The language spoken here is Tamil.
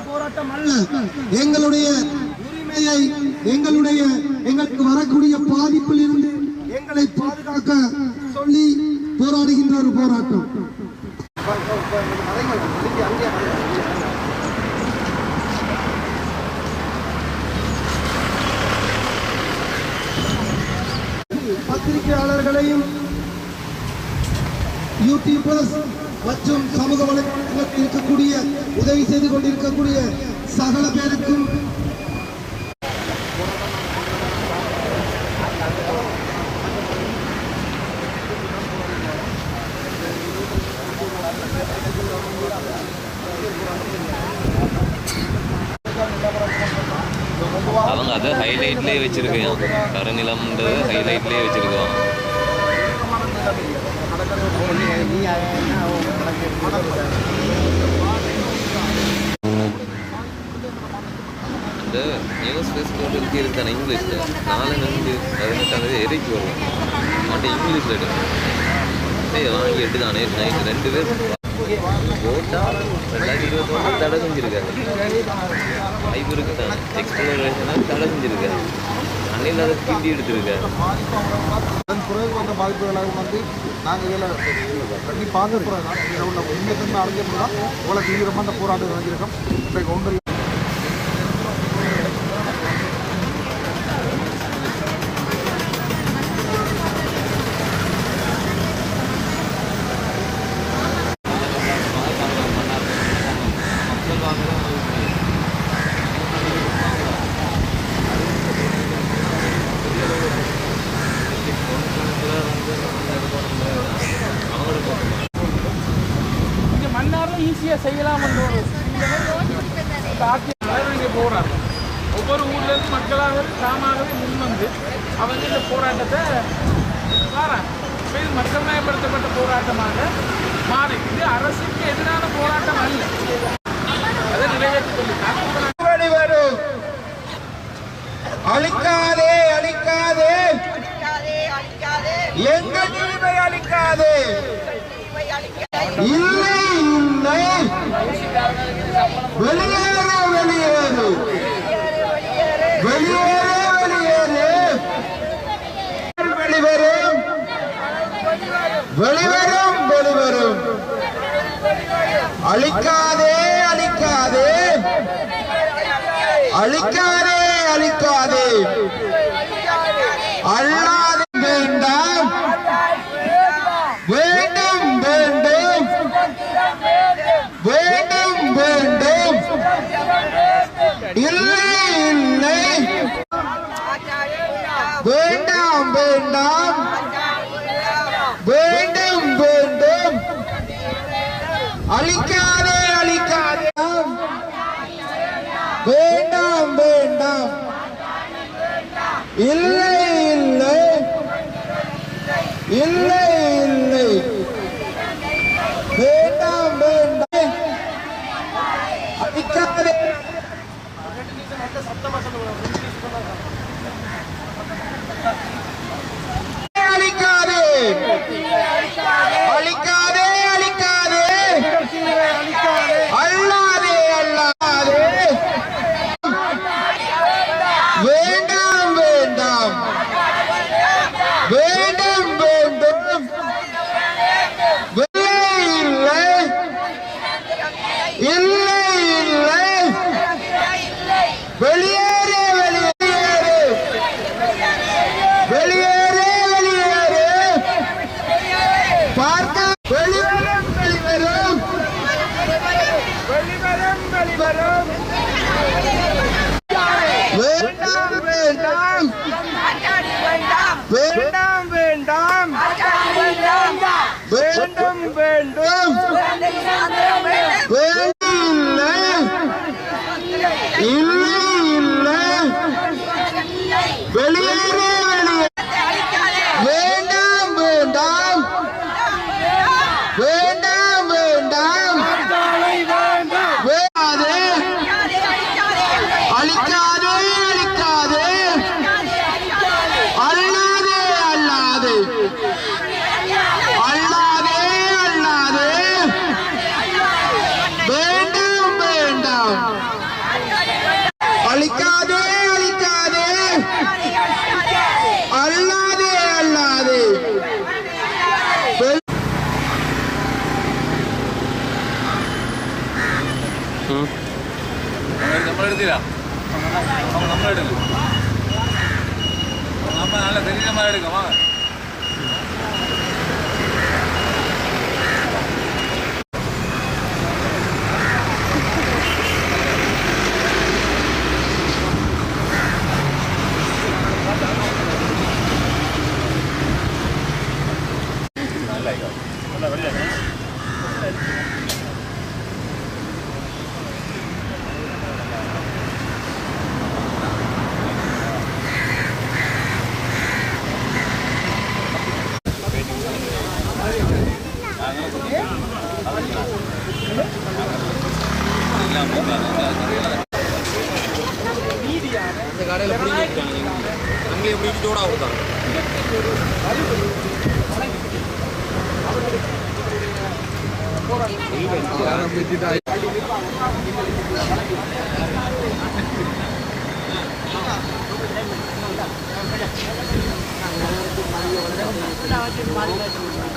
போராட்டம் அல்ல. எங்களுடைய உரிமையை எங்களுக்கு வரக்கூடிய பாதிப்பில் இருந்து எங்களை பாதுகாக்க சொல்லி போராடுகின்ற ஒரு போராட்டம். பத்திரிகையாளர்களையும் யூடியூபர்ஸ் மற்றும் சமூக வலைதளத்தில் இருக்கக்கூடிய உதவி செய்து கொண்டிருக்கக்கூடிய சகல பேருக்கும் அவங்க அதை ஹைலைட்லேயே வச்சிருக்கோம். கருநிலம்ன்றது ஹைலைட்லேயே வச்சிருக்கோம். இந்த நியூஸ் ஃபேஸ்புக் இருக்கான இங்கிலீஷில் 4/18 எரிக்கு வரும் மட்டும் இங்கிலீஷில் எடுக்கும் வாங்கி எடுத்தானே நைட்டு 2 பேர் போட்டால் 2021 தடை செஞ்சுருக்காரு. ஐபருக்கு தான் எக்ஸ்ப்ளோரேஷனாக தடை செஞ்சுருக்காரு. அன்னையில் அதை கிண்டி எடுத்துருக்காரு. அதன் பிறகு வந்த பாதிப்புகளாக வந்து நாங்கள் இதில் கட்டி பார்த்துருக்குறோம். இதில் உள்ள முன்னேற்றம் அறிஞர்களா இவ்வளோ தீவிரமாக அந்த போராட்டம் நினைஞ்சிருக்கோம். இன்றைக்கு ஒன்றில் ஈஸியாக செய்யலாம் போகிறாங்க. ஒவ்வொரு ஊர்லேருந்து மக்களாக தாமாகவே முன்வந்து அவங்க இந்த போராட்டத்தை வராங்க. இது மக்கள்மயப்படுத்தப்பட்ட போராட்டமாக மாறி இது அரசுக்கு எதிரான போராட்டம் அல்ல. அதை நிறைவேற்றிக் கொள்ளும். அழிக்காதே அழிக்காதே எங்கள் நீரை அழிக்காதே. இல்லை இல்லை வெளியேறு வெளியேறு வெளியேறு வெளியேறு வெளிவரும் வெளிவரும் வெளிவரும். அழிக்காதே அழிக்காதே அழிக்காதே அழிக்காதே. அல்லாத வேண்டாம் வேண்டும் வேண்டும் வேண்டும் வேண்டும். இல்லை இல்லை வேண்டாம் வேண்டாம் வேண்டும் வேண்டும். அழிக்காதே அழிக்காதே வேண்டாம் வேண்டாம். இல்லை இல்லை இல்லை இல்லை வேண்டாம் வேண்டாம். அழிக்காதே அழிக்காதே அழிக்காதே அழிக்காதே அல்லாதே அல்லாதே வேண்டாம் வேண்டாம் வேண்டும் வேண்டும். இல்லை இல்லை இல்லை வெளியேறு வெளியேறு வெளியேறு வெளியேறு. பார்க்க வெளிவரும் வெளிவரும் வெளிவரும் வெளிவரும். வேண்டாம் வேண்டாம் வேண்டாம் வேண்டாம் வேண்டும் வேண்டும். இல்லை இல்லை வெளியேறு வெளியே. வேண்டாம் வேண்டாம் வேண்டாம் வேண்டாம். வேண்டாதே அழிக்காதே அழிக்காதே നമ്മൾ എടുത്തില്ല നമ്മൾ എടുക്കും നമ്മൾ നല്ല ശരീരമായി എടുക്കാം വാ இந்த கடையில் பிடிக்கிட்டாங்க அங்கே எப்படி சூடா கொடுத்தாங்க Kita wajib balik